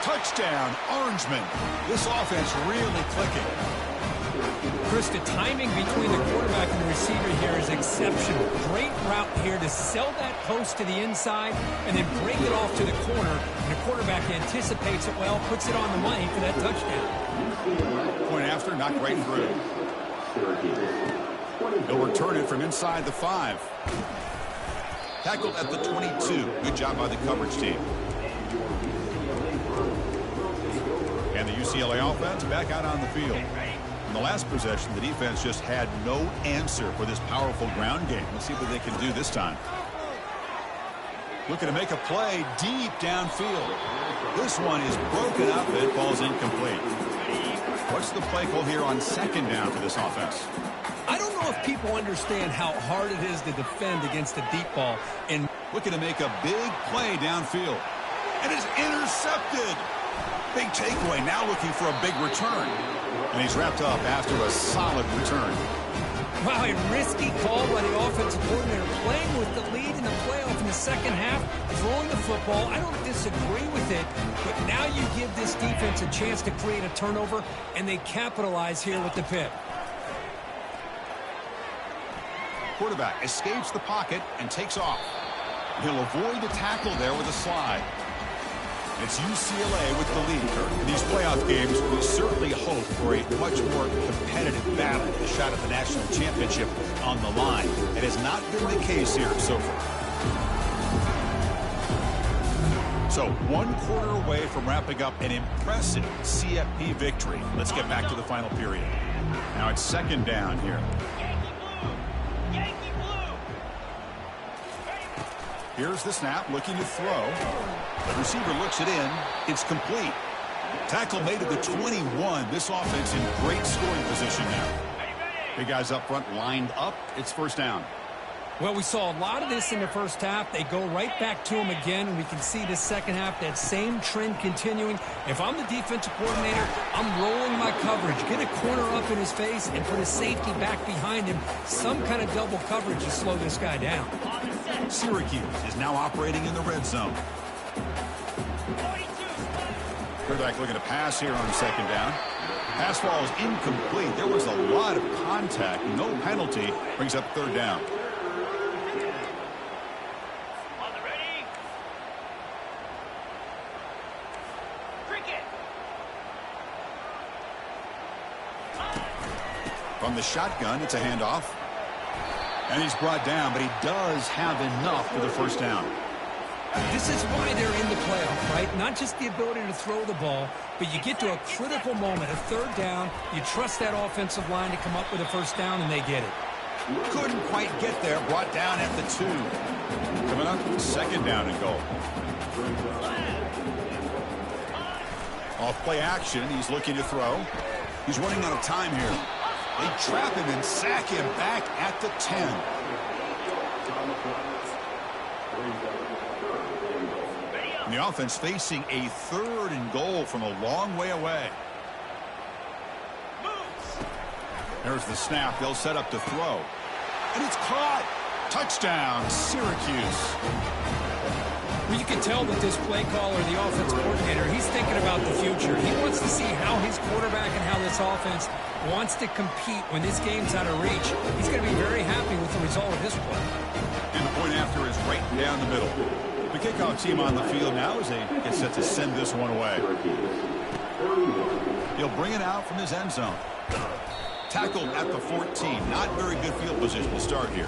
A: Touchdown, Orangemen. This offense really clicking.
B: Chris, the timing between the quarterback and the receiver here is exceptional. Great route here to sell that post to the inside and then break it off to the corner. And the quarterback anticipates it well, puts it on the money for that touchdown.
A: Point after, knocked right through. They'll return it from inside the 5. Tackled at the 22. Good job by the coverage team. And the UCLA offense back out on the field. In the last possession, the defense just had no answer for this powerful ground game. Let's see what they can do this time. Looking to make a play deep downfield. This one is broken up and falls incomplete. What's the play call here on second down for this offense?
B: I don't know if people understand how hard it is to defend against a deep ball. And
A: looking to make a big play downfield. And it's intercepted. Big takeaway, now looking for a big return. And he's wrapped up after a solid return.
B: Wow, a risky call by the offensive coordinator, playing with the lead in the playoff in the second half, throwing the football. I don't disagree with it, but now you give this defense a chance to create a turnover, and they capitalize here with the pick.
A: Quarterback escapes the pocket and takes off. He'll avoid the tackle there with a slide. It's UCLA with the lead. In these playoff games, we certainly hope for a much more competitive battle. A shot at the national championship on the line. It has not been the case here so far. So 1 quarter away from wrapping up an impressive CFP victory. Let's get back to the final period. Now it's second down here. Here's the snap, looking to throw. The receiver looks it in. It's complete. Tackle made at the 21. This offense in great scoring position now. Big guys up front lined up. It's first down.
B: Well, we saw a lot of this in the first half. They go right back to him again, and we can see this second half, that same trend continuing. If I'm the defensive coordinator, I'm rolling my coverage. Get a corner up in his face and put a safety back behind him. Some kind of double coverage to slow this guy down.
A: Syracuse is now operating in the red zone. Quarterback looking to pass here on second down. Pass ball is incomplete. There was a lot of contact. No penalty. Brings up third down. From the shotgun, it's a handoff. And he's brought down, but he does have enough for the first down.
B: This is why they're in the playoff, right? Not just the ability to throw the ball, but you get to a critical moment, a third down. You trust that offensive line to come up with a first down, and they get it.
A: Couldn't quite get there. Brought down at the 2. Coming up, second down and goal. Off play action. He's looking to throw. He's running out of time here. They trap him and sack him back at the 10. And the offense facing a third and goal from a long way away. There's the snap. They'll set up to throw. And it's caught. Touchdown, Syracuse.
B: Well, you can tell with this play caller, the offense coordinator, he's thinking about the future. He wants to see how his quarterback and how this offense wants to compete when this game's out of reach. He's going to be very happy with the result of this play.
A: And the point after is right down the middle. The kickoff team on the field now as they get set to send this one away. He'll bring it out from his end zone. Tackled at the 14. Not very good field position to start here.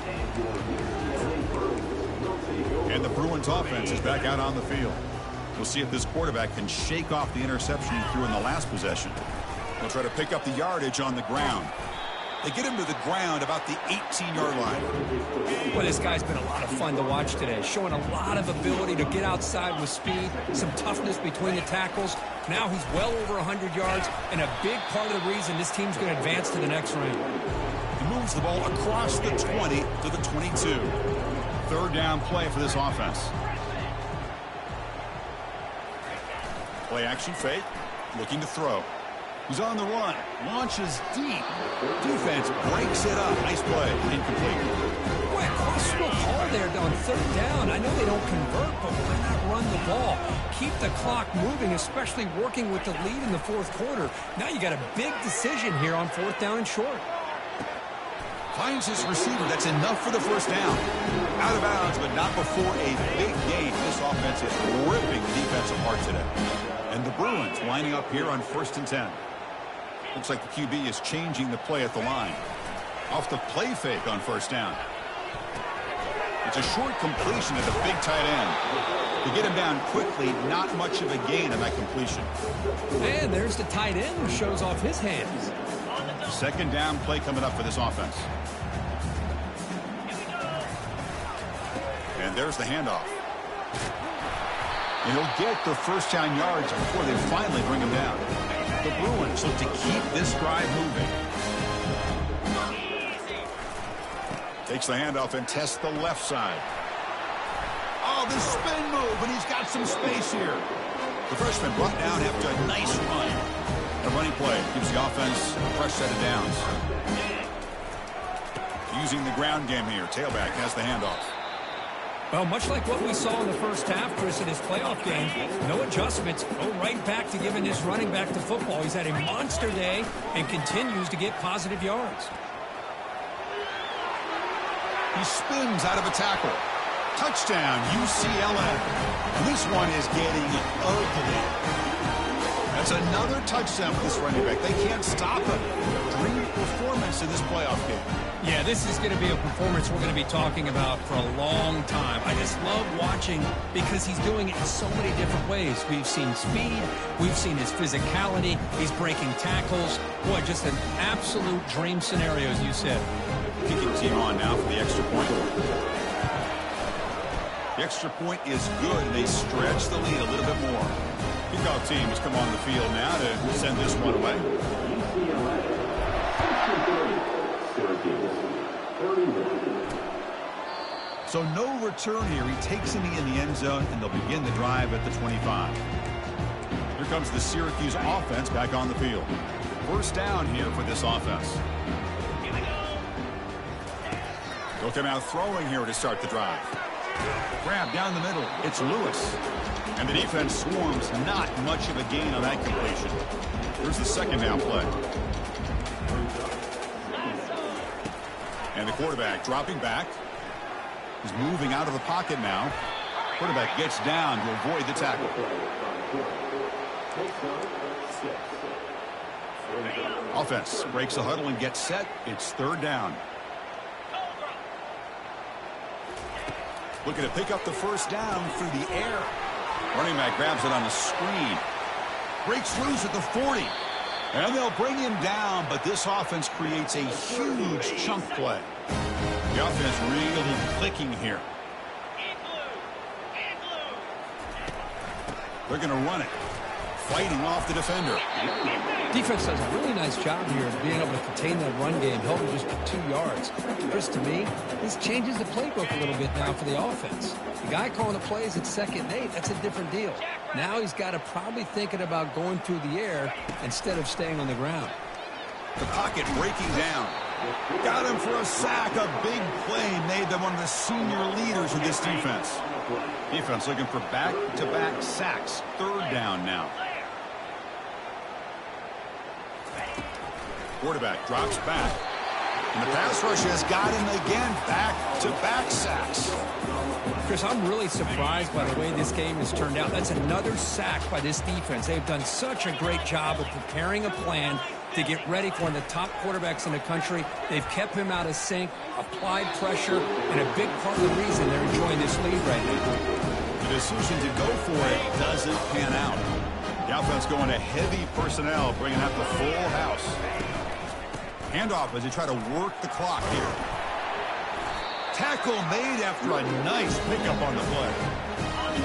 A: And the Bruins offense is back out on the field. We'll see if this quarterback can shake off the interception he threw in the last possession. He'll try to pick up the yardage on the ground. They get him to the ground about the 18-yard line.
B: Well, this guy's been a lot of fun to watch today, showing a lot of ability to get outside with speed, some toughness between the tackles. Now he's well over 100 yards, and a big part of the reason this team's going to advance to the next round.
A: He moves the ball across the 20 to the 22. Third down play for this offense. Play action fake, looking to throw. He's on the run, launches deep. Defense breaks it up. Nice play, incomplete.
B: boy, a questionable call there on third down. I know they don't convert, but why not run the ball? Keep the clock moving, especially working with the lead in the fourth quarter. Now you got a big decision here on fourth down and short.
A: Finds his receiver. That's enough for the first down. Out of bounds, but not before a big gain. This offense is ripping the defense apart today. And the Bruins lining up here on 1st and 10. Looks like the QB is changing the play at the line. Off the play fake on first down. It's a short completion at the big tight end. To get him down quickly, not much of a gain on that completion.
B: And there's the tight end who shows off his hands.
A: Second down play coming up for this offense. And there's the handoff. And he'll get the first down yards before they finally bring him down. The Bruins look to keep this drive moving. Takes the handoff and tests the left side. Oh, the spin move, and he's got some space here. The freshman brought down after a nice run. A running play gives the offense a fresh set of downs. Using the ground game here. Tailback has the handoff.
B: Well, much like what we saw in the first half, Chris, in his playoff game, no adjustments. Go right back to giving this running back to football. He's had a monster day and continues to get positive yards.
A: He spins out of a tackle. Touchdown, UCLA. And this one is getting ugly. That's another touchdown for this running back. They can't stop him. Dream performance in this playoff game.
B: Yeah, this is going to be a performance we're going to be talking about for a long time. I just love watching because he's doing it in so many different ways. We've seen speed. We've seen his physicality. He's breaking tackles. Boy, just an absolute dream scenario, as you said.
A: Kicking team on now for the extra point. The extra point is good, and they stretch the lead a little bit more. Kickoff team has come on the field now to send this one away. So no return here. He takes him in the end zone, and they'll begin the drive at the 25. Here comes the Syracuse offense back on the field. First down here for this offense. They'll come out throwing here to start the drive. Grab down the middle. It's Lewis. And the defense swarms. Not much of a gain on that completion. Here's the second down play. And the quarterback dropping back. He's moving out of the pocket now. Quarterback gets down to avoid the tackle. Offense breaks the huddle and gets set. It's third down. Looking to pick up the first down through the air. Running back grabs it on the screen. Breaks loose at the 40. And they'll bring him down, but this offense creates a huge chunk play. The offense really clicking here. They're going to run it. Fighting off the defender.
B: Defense does a really nice job here of being able to contain that run game, helping just get 2 yards. Chris, to me, this changes the playbook a little bit now for the offense. The guy calling the plays at 2nd and 8, that's a different deal. Now he's got to probably thinking about going through the air instead of staying on the ground.
A: The pocket breaking down. Got him for a sack. A big play made them one of the senior leaders of this defense. Defense looking for back-to-back sacks. Third down now. Quarterback drops back. And the pass rush has got him again. Back-to-back sacks.
B: Chris, I'm really surprised by the way this game has turned out. That's another sack by this defense. They've done such a great job of preparing a plan to get ready for one of the top quarterbacks in the country. They've kept him out of sync, applied pressure, and a big part of the reason they're enjoying this lead right now.
A: The decision to go for it doesn't pan out. The offense going to heavy personnel, bringing out the full house. Handoff as they try to work the clock here. Tackle made after a nice pickup on the play.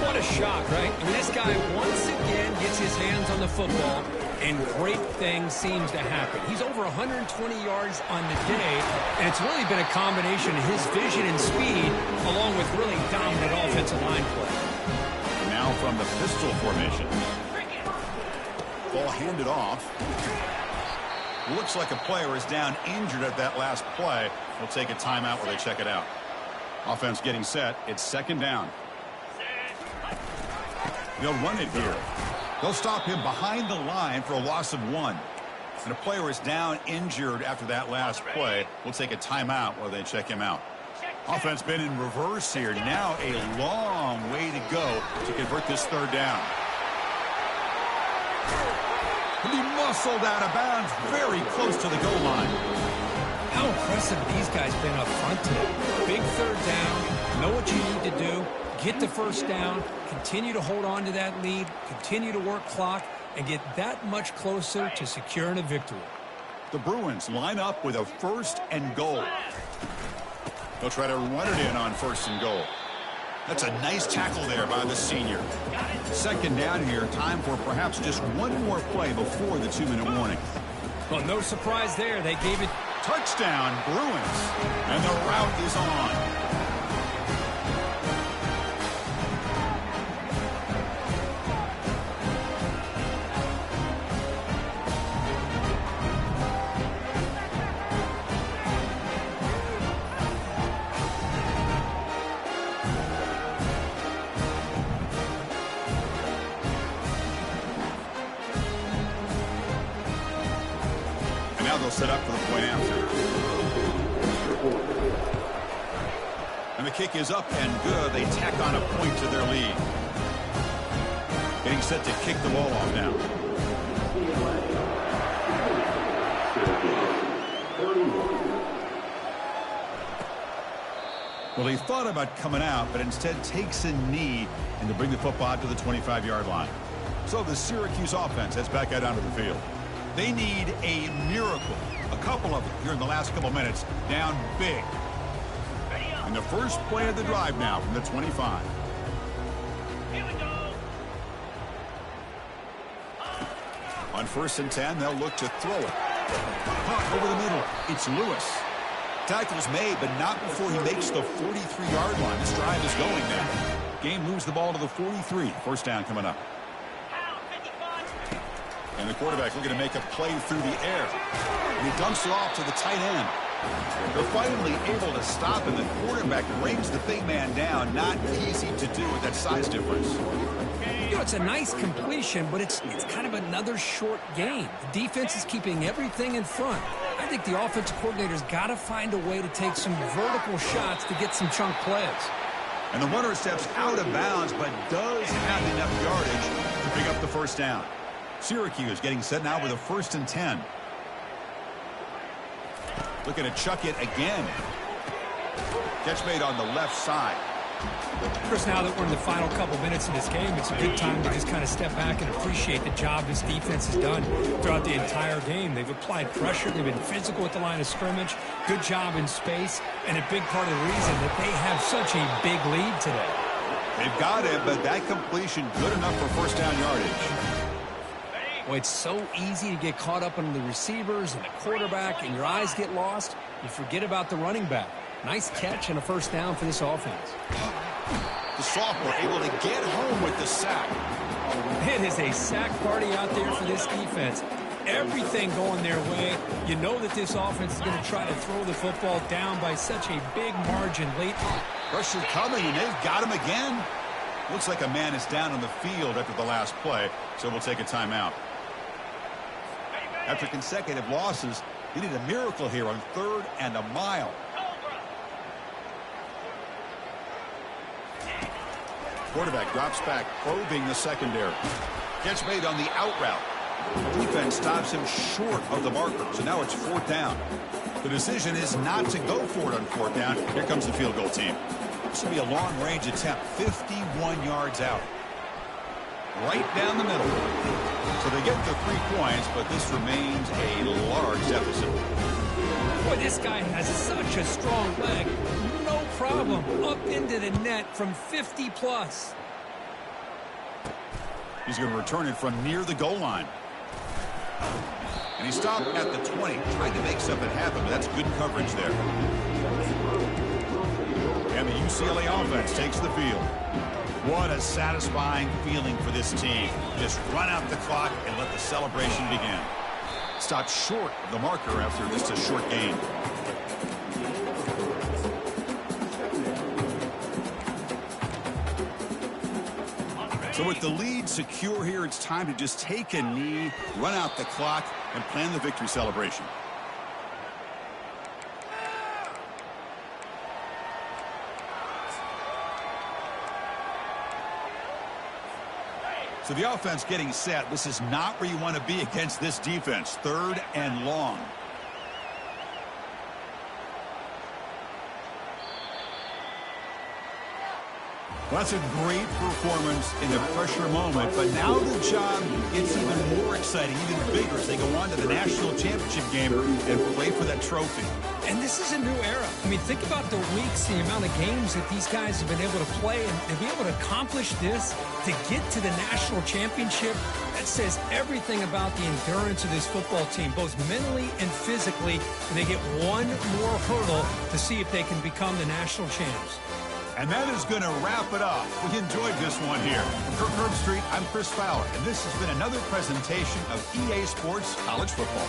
B: What a shot, right? I mean, this guy once again gets his hands on the football, and great things seems to happen. He's over 120 yards on the day, and it's really been a combination of his vision and speed, along with really dominant offensive line play.
A: Now from the pistol formation. Ball handed off. Looks like a player is down injured at that last play. We'll take a timeout while they check it out. Offense getting set. It's second down. They'll run it here. They'll stop him behind the line for a loss of 1. And a player is down injured after that last play. We'll take a timeout while they check him out. Offense been in reverse here. Now a long way to go to convert this third down. And he muscled out of bounds very close to the goal line.
B: How impressive these guys been up front today. Big third down. Know what you need to do. Get the first down. Continue to hold on to that lead. Continue to work clock. And get that much closer to securing a victory.
A: The Bruins line up with a first and goal. They'll try to run it in on first and goal. That's a nice tackle there by the senior. Second down here. Time for perhaps just one more play before the 2-minute warning.
B: Well, no surprise there. They gave it.
A: Touchdown, Bruins. And the route is on. They'll set up for the point after. And the kick is up and good. They tack on a point to their lead. Getting set to kick the ball off now. Well, he thought about coming out, but instead takes a knee and to bring the football to the 25-yard line. So the Syracuse offense heads back out onto the field. They need a miracle. A couple of them here in the last couple minutes. Down big. And the first play of the drive now from the 25.
D: Here we go.
A: On first and 10, they'll look to throw it. Caught over the middle. It's Lewis. Tackle's made, but not before he makes the 43-yard line. This drive is going now. Game moves the ball to the 43. First down coming up. And the quarterback looking to make a play through the air. And he dumps it off to the tight end. They're finally able to stop him. The quarterback brings the big man down. Not easy to do with that size difference.
B: You know, it's a nice completion, but it's kind of another short game. The defense is keeping everything in front. I think the offensive coordinator's got to find a way to take some vertical shots to get some chunk plays.
A: And the runner steps out of bounds, but does have enough yardage to pick up the first down. Syracuse getting set now with a first and 10. Looking to chuck it again. Catch made on the left side.
B: Chris, now that we're in the final couple minutes of this game, it's a good time to just kind of step back and appreciate the job this defense has done throughout the entire game. They've applied pressure. They've been physical at the line of scrimmage. Good job in space. And a big part of the reason that they have such a big lead today.
A: They've got it, but that completion good enough for first down yardage.
B: Well, it's so easy to get caught up on the receivers and the quarterback, and your eyes get lost. You forget about the running back. Nice catch and a first down for this offense.
A: The sophomore able to get home with the sack.
B: It is a sack party out there for this defense. Everything going their way. You know that this offense is going to try to throw the football down by such a big margin late.
A: Pressure coming, and they've got him again. Looks like a man is down on the field after the last play, so we'll take a timeout. After consecutive losses, they need a miracle here on 3rd and a mile. Quarterback drops back, probing the secondary. Catch made on the out route. Defense stops him short of the marker, so now it's 4th down. The decision is not to go for it on 4th down. Here comes the field goal team. This will be a long-range attempt, 51 yards out. Right down the middle. So they get the 3 points, but this remains a large deficit.
B: Boy, this guy has such a strong leg. No problem. Up into the net from 50 plus.
A: He's going to return it from near the goal line. And he stopped at the 20, trying to make something happen, but that's good coverage there. And the UCLA offense takes the field. What a satisfying feeling for this team. Just run out the clock and let the celebration begin. Stopped short of the marker after just a short gain. So with the lead secure here, it's time to just take a knee, run out the clock, and plan the victory celebration. So the offense getting set. This is not where you want to be against this defense. 3rd and long. Well, that's a great performance in the pressure moment, but now the job gets even more exciting, even bigger as they go on to the national championship game and play for that trophy.
B: And this is a new era. I mean, think about the weeks, the amount of games that these guys have been able to play, and to be able to accomplish this, to get to the national championship, that says everything about the endurance of this football team, both mentally and physically. And they get one more hurdle to see if they can become the national champs.
A: And that is going to wrap it up. We enjoyed this one here. From Kirk Street, I'm Chris Fowler, and this has been another presentation of EA Sports College Football.